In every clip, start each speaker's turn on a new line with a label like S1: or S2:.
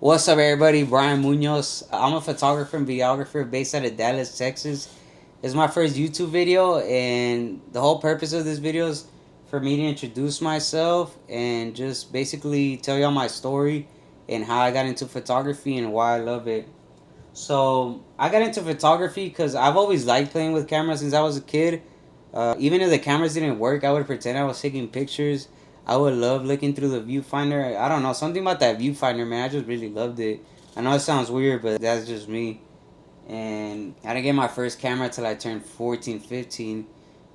S1: What's up, everybody? Brian Munoz. I'm a photographer and videographer based out of Dallas, Texas. It's my first YouTube video, and the whole purpose of this video is for me to introduce myself and just basically tell y'all my story and how I got into photography and why I love it. So, I got into photography because I've always liked playing with cameras since I was a kid. Even if the cameras didn't work, I would pretend I was taking pictures. I would love looking through the viewfinder. I don't know, something about that viewfinder, man. I just really loved it. I know it sounds weird, but that's just me. And I didn't get my first camera till I turned 14, 15.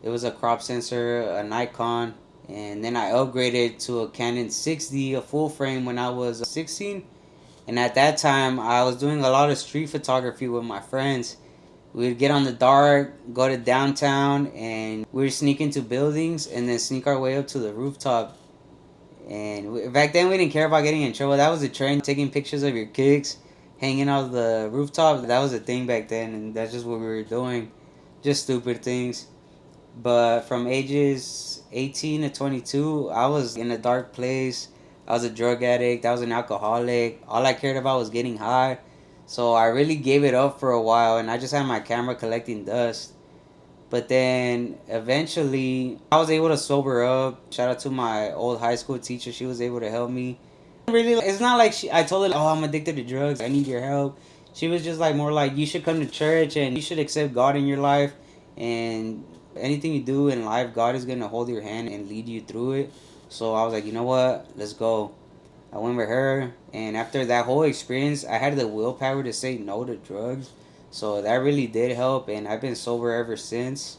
S1: It was a crop sensor, a Nikon. And then I upgraded to a Canon 6D, a full frame, when I was 16. And at that time, I was doing a lot of street photography with my friends. We'd get on the dark, go to downtown, and we'd sneak into buildings and then sneak our way up to the rooftop. And back then, we didn't care about getting in trouble. That was the trend, taking pictures of your kicks, hanging out the rooftop. That was a thing back then, and that's just what we were doing. Just stupid things. But from ages 18 to 22, I was in a dark place. I was a drug addict. I was an alcoholic. All I cared about was getting high. So I really gave it up for a while, and I just had my camera collecting dust. But then eventually, I was able to sober up. Shout out to my old high school teacher. She was able to help me. Really, it's not like I told her, oh, I'm addicted to drugs. I need your help. She was just like, more like, you should come to church and you should accept God in your life. And anything you do in life, God is going to hold your hand and lead you through it. So I was like, you know what? Let's go. I went with her, and after that whole experience, I had the willpower to say no to drugs. So that really did help, and I've been sober ever since.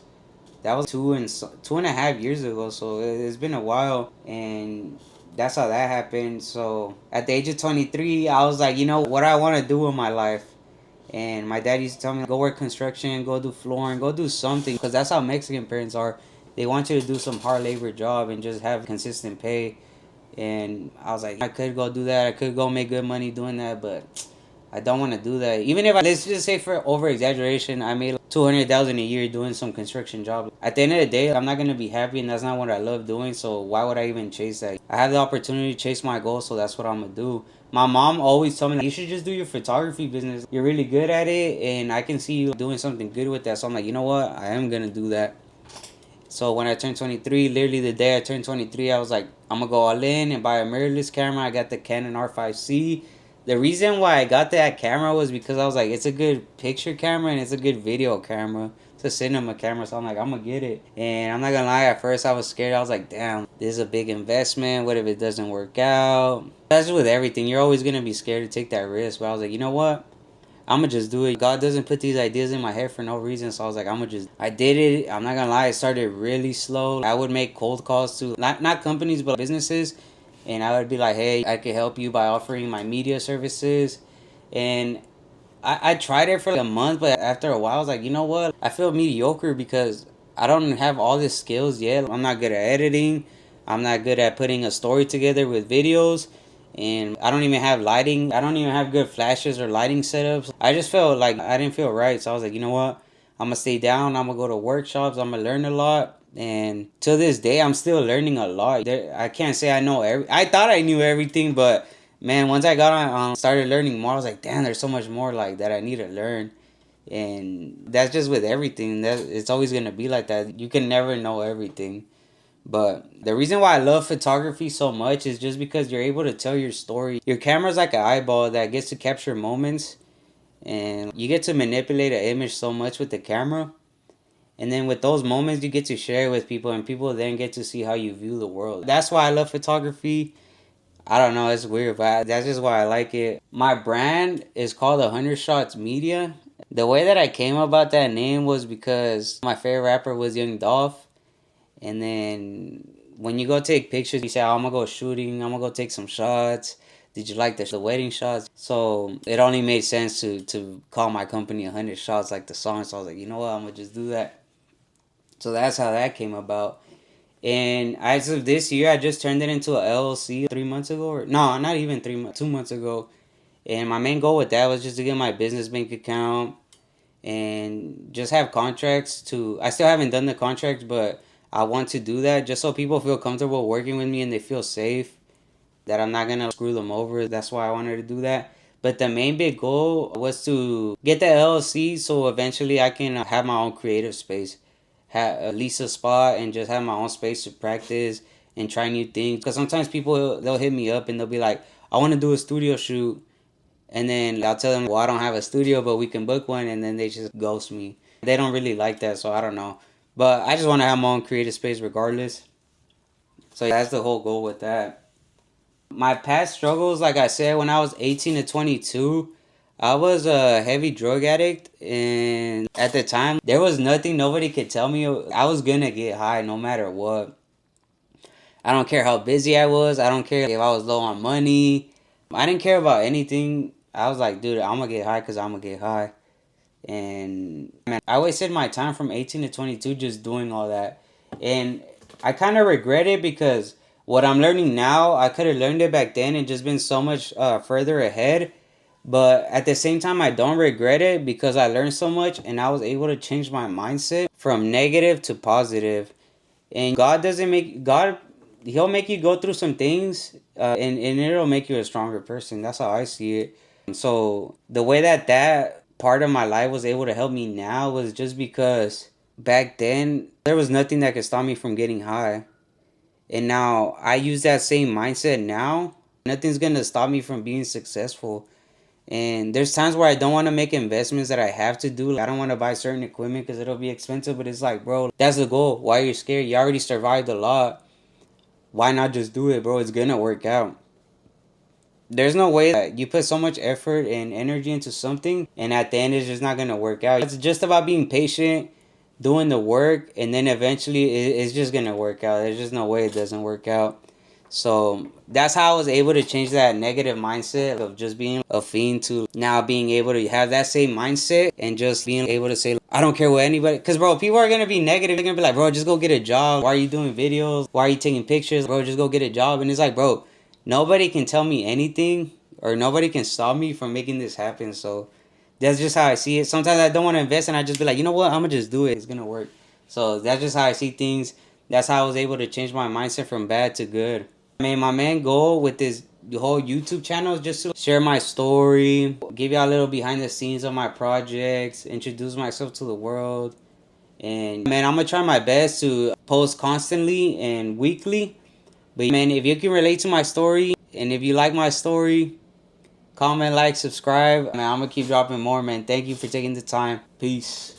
S1: That was 2.5 years ago, so it's been a while, and that's how that happened. So at the age of 23, I was like, you know what I want to do with my life. And my dad used to tell me, go work construction, go do flooring, go do something, because that's how Mexican parents are. They want you to do some hard labor job and just have consistent pay. And I was like, I could go do that. I could go make good money doing that, but I don't want to do that. Even if let's just say for over exaggeration, I made like 200,000 a year doing some construction job. At the end of the day, I'm not gonna be happy, and that's not what I love doing. So why would I even chase that? I have the opportunity to chase my goals, so that's what I'm gonna do. My mom always told me, like, you should just do your photography business. You're really good at it, and I can see you doing something good with that. So I'm like, you know what? I am gonna do that. So when I turned 23, literally the day I turned 23, I was like, I'm gonna go all in and buy a mirrorless camera. I got the Canon R5C. The reason why I got that camera was because I was like, it's a good picture camera and it's a good video camera. It's a cinema camera, so I'm like, I'm gonna get it. And I'm not gonna lie, at first I was scared. I was like, damn, this is a big investment. What if it doesn't work out? That's with everything. You're always gonna be scared to take that risk. But I was like, you know what? I'm gonna just do it. God doesn't put these ideas in my head for no reason. So I was like, I did it. I'm not gonna lie, it started really slow. I would make cold calls to not companies, but businesses. And I would be like, hey, I could help you by offering my media services. And I tried it for like a month, but after a while, I was like, you know what? I feel mediocre because I don't have all the skills yet. I'm not good at editing. I'm not good at putting a story together with videos. And I don't even have lighting. I don't even have good flashes or lighting setups. I just felt like I didn't feel right. So I was like, you know what? I'm going to stay down. I'm going to go to workshops. I'm going to learn a lot. And to this day, I'm still learning a lot. I can't say I know I thought I knew everything, but man, once I got on, started learning more, I was like, damn, there's so much more like that I need to learn. And that's just with everything. That it's always gonna be like that. You can never know everything. But the reason why I love photography so much is just because you're able to tell your story. Your camera's like an eyeball that gets to capture moments, and you get to manipulate an image so much with the camera. And then with those moments, you get to share with people, and people then get to see how you view the world. That's why I love photography. I don't know, it's weird, but that's just why I like it. My brand is called 100 Shots Media. The way that I came about that name was because my favorite rapper was Young Dolph. And then when you go take pictures, you say, oh, I'm gonna go shooting, I'm gonna go take some shots. Did you like the wedding shots? So it only made sense to call my company 100 Shots like the song. So I was like, you know what, I'm gonna just do that. So that's how that came about. And as of this year, I just turned it into a LLC 3 months ago. Or, no, not even 3 months, 2 months ago. And my main goal with that was just to get my business bank account and just have contracts to. I still haven't done the contracts, but I want to do that just so people feel comfortable working with me and they feel safe that I'm not going to screw them over. That's why I wanted to do that. But the main big goal was to get the LLC so eventually I can have my own creative space, have lease a spot and just have my own space to practice and try new things. Because sometimes people they'll hit me up and they'll be like, I want to do a studio shoot, and then I'll tell them, well, I don't have a studio, but we can book one, and then they just ghost me. They don't really like that, so I don't know. But I just want to have my own creative space regardless. So that's the whole goal with that. My past struggles, like I said, when I was 18 to 22, I was a heavy drug addict. And at the time, there was nothing nobody could tell me. I was going to get high no matter what. I don't care how busy I was. I don't care if I was low on money. I didn't care about anything. I was like, dude, I'm going to get high because I'm going to get high. And man, I wasted my time from 18 to 22 just doing all that. And I kind of regret it because what I'm learning now, I could have learned it back then and just been so much further ahead. But at the same time, I don't regret it because I learned so much and I was able to change my mindset from negative to positive. And God doesn't make God, He'll make you go through some things, and it'll make you a stronger person. That's how I see it. So the way that part of my life was able to help me now was just because back then there was nothing that could stop me from getting high. And now I use that same mindset now. Nothing's gonna stop me from being successful. And there's times where I don't want to make investments that I have to do. I don't want to buy certain equipment because it'll be expensive. But it's like, bro, that's the goal. Why are you scared? You already survived a lot. Why not just do it, bro? It's gonna work out. There's no way that you put so much effort and energy into something and at the end it's just not gonna work out. It's just about being patient, doing the work, and then eventually it's just gonna work out. There's just no way it doesn't work out. So that's how I was able to change that negative mindset of just being a fiend to now being able to have that same mindset and just being able to say, I don't care what anybody, because bro, people are gonna be negative. They're gonna be like, bro, just go get a job. Why are you doing videos? Why are you taking pictures? Bro, just go get a job. And it's like, bro, nobody can tell me anything or nobody can stop me from making this happen. So that's just how I see it. Sometimes I don't want to invest and I just be like, you know what? I'm going to just do it. It's going to work. So that's just how I see things. That's how I was able to change my mindset from bad to good. I mean, my main goal with this whole YouTube channel is just to share my story, give y'all a little behind the scenes of my projects, introduce myself to the world. And man, I'm going to try my best to post constantly and weekly. But man, if you can relate to my story and if you like my story, comment, like, subscribe. Man, I'm gonna keep dropping more, man. Thank you for taking the time. Peace.